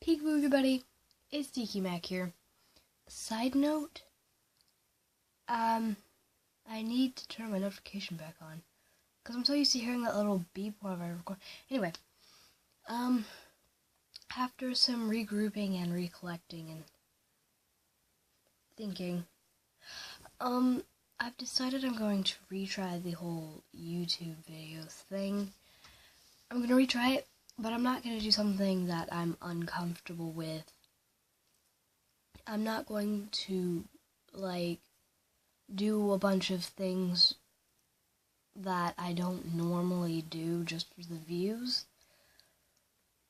Peekaboo everybody, it's Tiki Mac here. Side note, I need to turn my notification back on, because I'm so used to hearing that little beep whenever I record. Anyway, after some regrouping and recollecting and thinking, I've decided I'm going to retry the whole YouTube videos thing. I'm going to retry it, but I'm not going to do something that I'm uncomfortable with. I'm not going to, do a bunch of things that I don't normally do just for the views.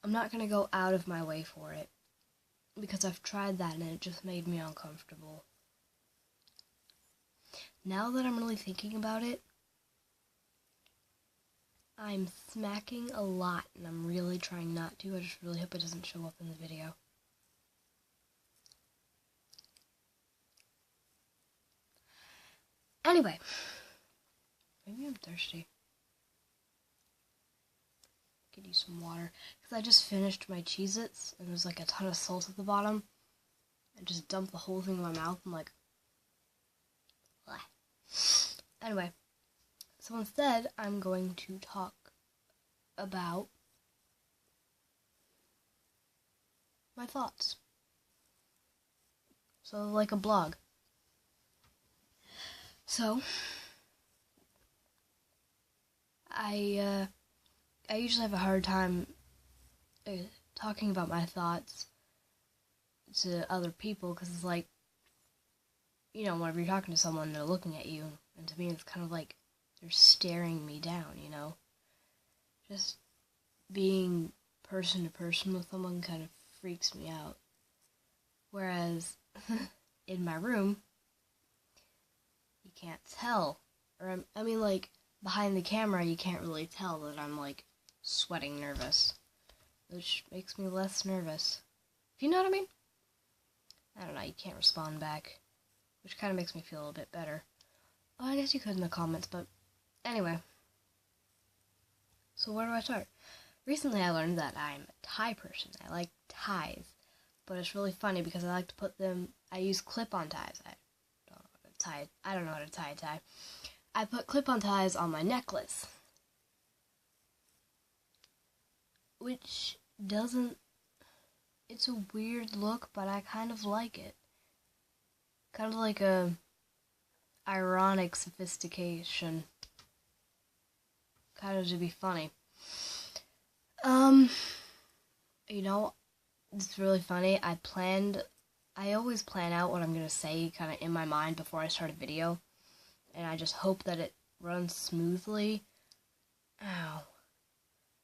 I'm not going to go out of my way for it, because I've tried that and it just made me uncomfortable. Now that I'm really thinking about it, I'm smacking a lot, and I'm really trying not to. I just really hope it doesn't show up in the video. Anyway, maybe I'm thirsty. Could use some water, because I just finished my Cheez-Its, and there's like a ton of salt at the bottom. I just dumped the whole thing in my mouth. I'm like, bleh. Anyway, so instead, I'm going to talk about my thoughts. So, like a blog. So, I usually have a hard time talking about my thoughts to other people, because it's like, whenever you're talking to someone, they're looking at you, and to me it's kind of like they're staring me down, Just being person to person with someone kind of freaks me out. Whereas, in my room, you can't tell. Or, behind the camera, you can't really tell that I'm, sweating nervous. Which makes me less nervous. If you know what I mean? I don't know, you can't respond back. Which kind of makes me feel a little bit better. Oh, I guess you could in the comments, but anyway. So where do I start? Recently I learned that I'm a tie person. I like ties. But it's really funny because I like to put them, I use clip-on ties. I don't know how to tie a tie. I put clip-on ties on my necklace. Which doesn't, it's a weird look, but I kind of like it. Kind of like a ironic sophistication. Kind of to be funny. It's really funny. I always plan out what I'm going to say kind of in my mind before I start a video. And I just hope that it runs smoothly. Ow.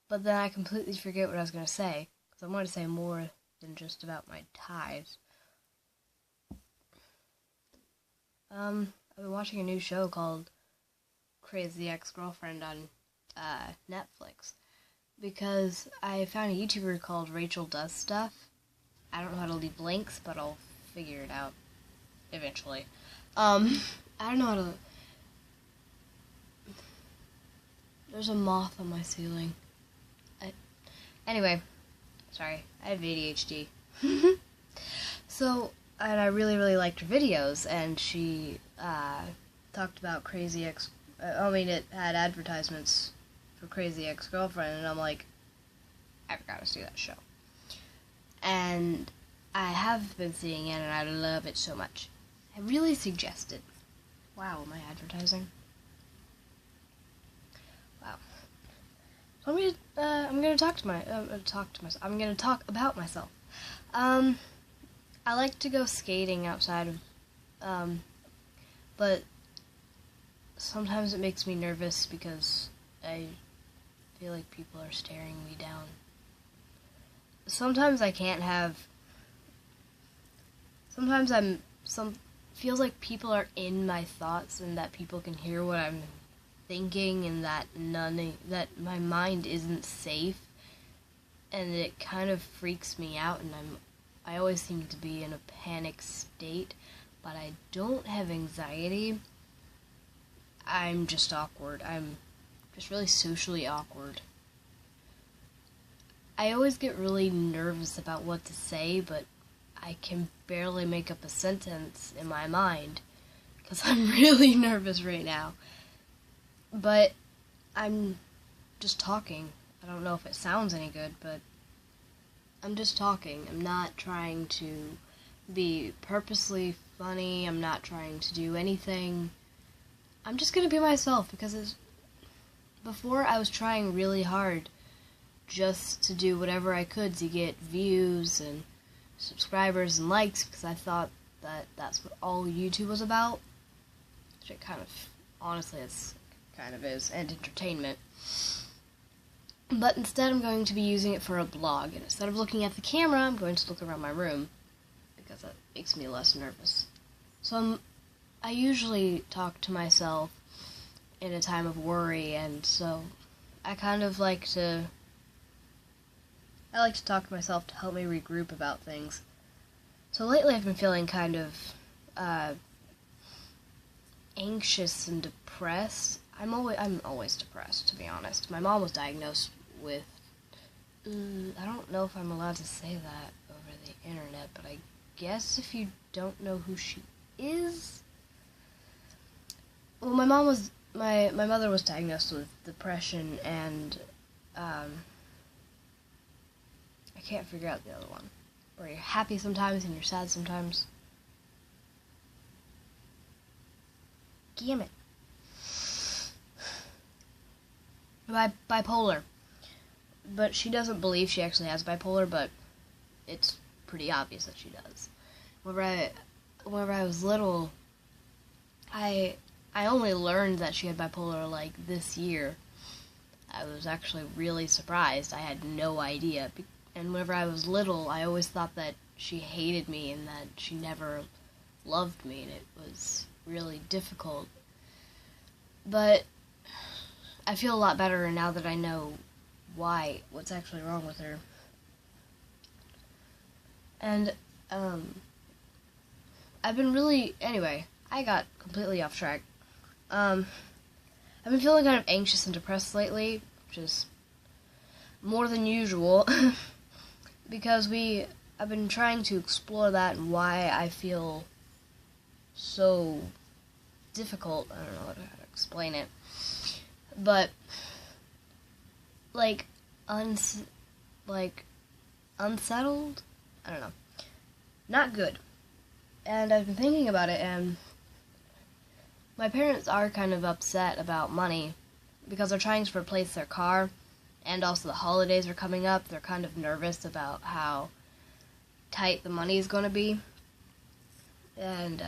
But then I completely forget what I was going to say. Because I want to say more than just about my ties. I've been watching a new show called Crazy Ex-Girlfriend on Netflix. Because I found a YouTuber called Rachel Does Stuff. I don't know how to leave links, but I'll figure it out eventually. I don't know how to... There's a moth on my ceiling. Anyway, sorry, I have ADHD. So, and I really, really liked her videos, and she talked about it had advertisements for Crazy Ex-Girlfriend, and I'm like, I've got to see that show. And I have been seeing it, and I love it so much. I really suggest it. Wow, am I advertising? Wow. So I'm gonna talk myself. I'm gonna talk about myself. I like to go skating outside of, but sometimes it makes me nervous because I feel like people are staring me down. Sometimes I can't have... Sometimes feels like people are in my thoughts and that people can hear what I'm thinking and that my mind isn't safe. And it kind of freaks me out, and I always seem to be in a panic state, but I don't have anxiety. I'm just awkward. I'm just really socially awkward. I always get really nervous about what to say, but I can barely make up a sentence in my mind because I'm really nervous right now. But I'm just talking. I don't know if it sounds any good, but I'm just talking. I'm not trying to be purposely funny. I'm not trying to do anything. I'm just gonna be myself because before I was trying really hard just to do whatever I could to get views and subscribers and likes because I thought that that's what all YouTube was about, which it kind of, honestly, it's kind of is, and entertainment. But instead I'm going to be using it for a blog, and instead of looking at the camera, I'm going to look around my room because that makes me less nervous. So I usually talk to myself in a time of worry, and so I kind of like to talk to myself to help me regroup about things. So lately I've been feeling kind of anxious and depressed. I'm always depressed, to be honest. My mom was diagnosed with I don't know if I'm allowed to say that over the internet, but I guess if you don't know who she is. Well, my mother was diagnosed with depression and I can't figure out the other one. Where you're happy sometimes and you're sad sometimes. Damn it. Bipolar. But she doesn't believe she actually has bipolar, but it's pretty obvious that she does. Whenever I was little, I only learned that she had bipolar like this year. I was actually really surprised. I had no idea. And whenever I was little, I always thought that she hated me and that she never loved me, and it was really difficult. But I feel a lot better now that I know what's actually wrong with her. And, anyway, I got completely off track. I've been feeling kind of anxious and depressed lately, which is more than usual, because I've been trying to explore that and why I feel so difficult. I don't know how to explain it, but unsettled. I don't know, not good. And I've been thinking about it, and my parents are kind of upset about money because they're trying to replace their car, and also the holidays are coming up. They're kind of nervous about how tight the money is going to be. And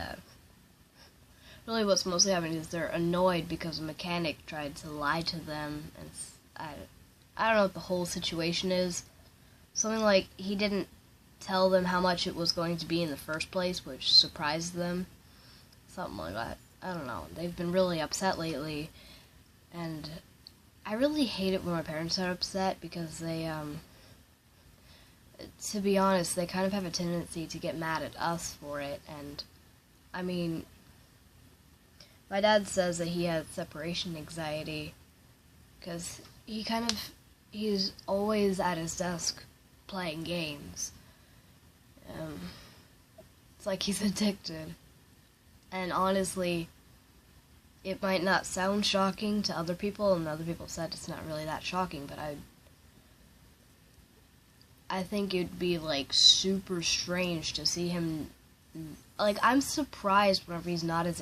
really what's mostly happening is they're annoyed because a mechanic tried to lie to them, and I don't know what the whole situation is. Something like he didn't tell them how much it was going to be in the first place, which surprised them. Something like that. I don't know. They've been really upset lately, and I really hate it when my parents are upset because they, to be honest, they kind of have a tendency to get mad at us for it, and, I mean, my dad says that he has separation anxiety because he's always at his desk playing games. It's like he's addicted. And honestly, it might not sound shocking to other people, and other people said it's not really that shocking, but I think it'd be, like, super strange to see him, like, I'm surprised whenever he's not at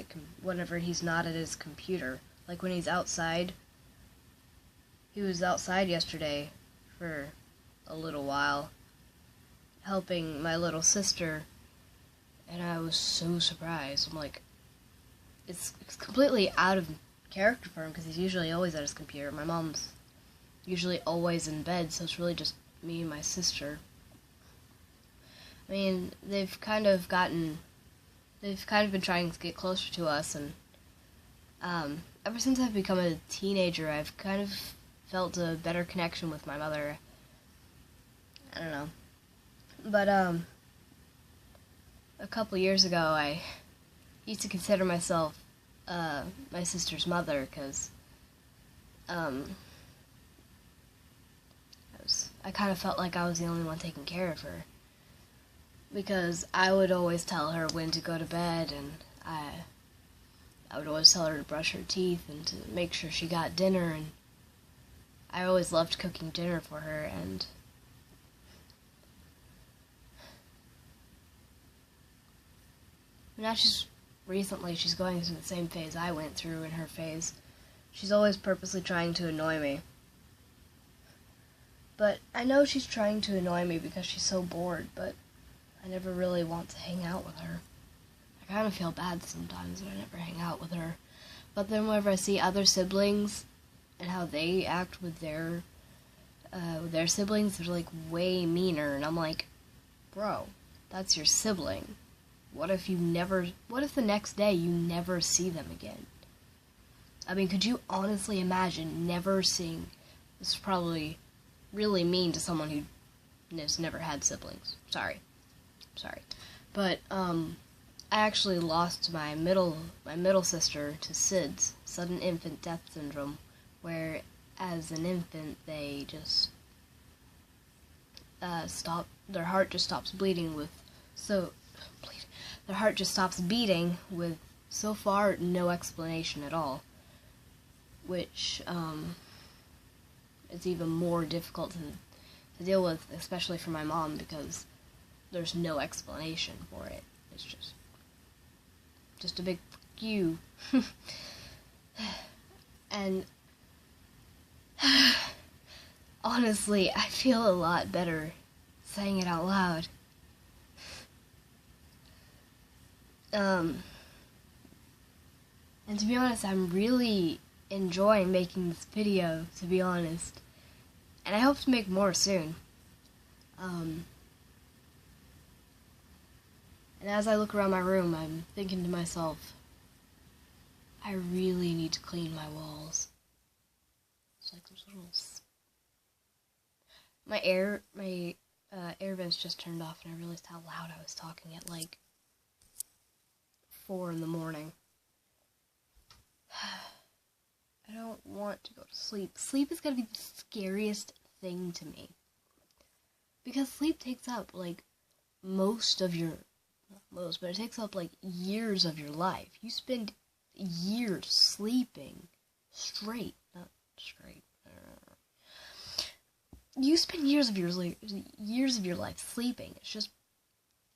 his computer. Like, when he's outside. He was outside yesterday for a little while, helping my little sister, and I was so surprised. I'm like, it's completely out of character for him because he's usually always at his computer. My mom's usually always in bed, so it's really just me and my sister. I mean, they've kind of been trying to get closer to us, and ever since I've become a teenager, I've kind of felt a better connection with my mother. I don't know. But, a couple years ago, I used to consider myself, my sister's mother, because, I I kind of felt like I was the only one taking care of her. Because I would always tell her when to go to bed, and I would always tell her to brush her teeth and to make sure she got dinner, and I always loved cooking dinner for her, and now she's going through the same phase I went through in her phase. She's always purposely trying to annoy me. But I know she's trying to annoy me because she's so bored, but I never really want to hang out with her. I kind of feel bad sometimes when I never hang out with her. But then whenever I see other siblings and how they act with their siblings, they're like way meaner, and I'm like, bro, that's your sibling. What if the next day you never see them again? I mean, could you honestly imagine never seeing, this is probably really mean to someone who has never had siblings. Sorry. But, I actually lost my middle sister to SIDS, sudden infant death syndrome, where as an infant they just their heart just stops bleeding their heart just stops beating with so far no explanation at all, which is even more difficult to deal with, especially for my mom, because there's no explanation for it. It's just a big fuck you. And honestly, I feel a lot better saying it out loud. And to be honest, I'm really enjoying making this video, to be honest. And I hope to make more soon. And as I look around my room, I'm thinking to myself, I really need to clean my walls. It's like there's little... My air vents just turned off, and I realized how loud I was talking at like 4 in the morning. I don't want to go to sleep. Sleep is gonna be the scariest thing to me. Because sleep takes up like but it takes up like years of your life. You spend years sleeping straight, not straight. You spend years of your life sleeping. It's just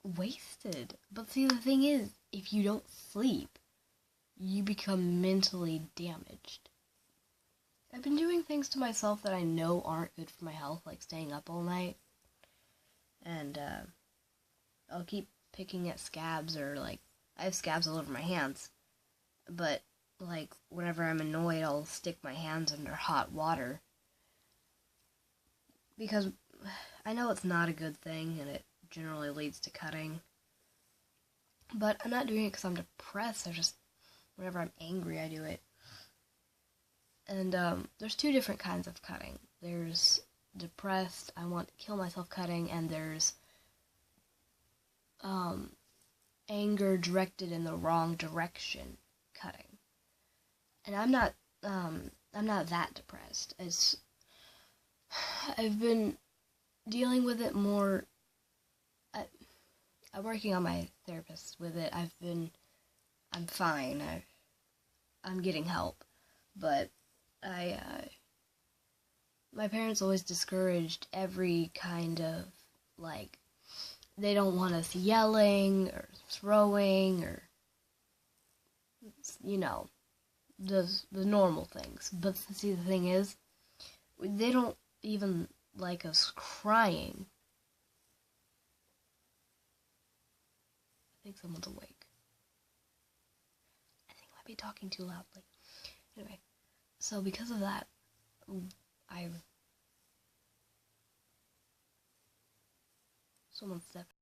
wasted. But see, the thing is, if you don't sleep, you become mentally damaged. I've been doing things to myself that I know aren't good for my health, like staying up all night. And I'll keep picking at scabs, or like, I have scabs all over my hands. But like, whenever I'm annoyed, I'll stick my hands under hot water. Because I know it's not a good thing, and it generally leads to cutting. But I'm not doing it because I'm depressed. Whenever I'm angry, I do it. And there's 2 different kinds of cutting. There's depressed, I want to kill myself cutting, and there's anger directed in the wrong direction cutting. And I'm not that depressed. I've been dealing with it more. I'm working on my therapist with it. I'm fine. I'm getting help, but my parents always discouraged every kind of, like, they don't want us yelling or throwing or, you know, the normal things. But see, the thing is, they don't even like us crying. I think someone's awake. I think I might be talking too loudly. Anyway, so because of that, someone stepped